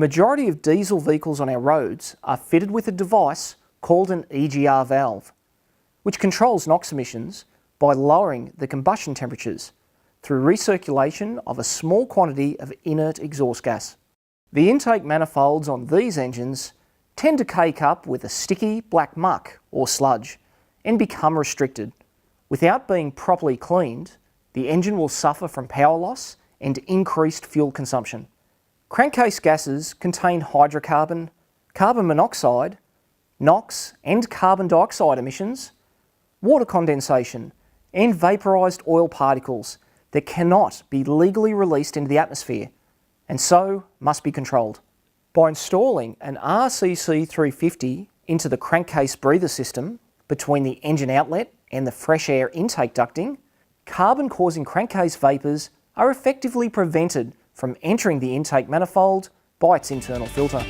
majority of diesel vehicles on our roads are fitted with a device called an EGR valve, which controls NOx emissions by lowering the combustion temperatures through recirculation of a small quantity of inert exhaust gas. The intake manifolds on these engines tend to cake up with a sticky black muck or sludge and become restricted. Without being properly cleaned, the engine will suffer from power loss and increased fuel consumption. Crankcase gases contain hydrocarbon, carbon monoxide, NOx and carbon dioxide emissions, water condensation and vaporised oil particles that cannot be legally released into the atmosphere and so must be controlled. By installing an RCC 350 into the crankcase breather system between the engine outlet and the fresh air intake ducting, carbon-causing crankcase vapours are effectively prevented from entering the intake manifold by its internal filter.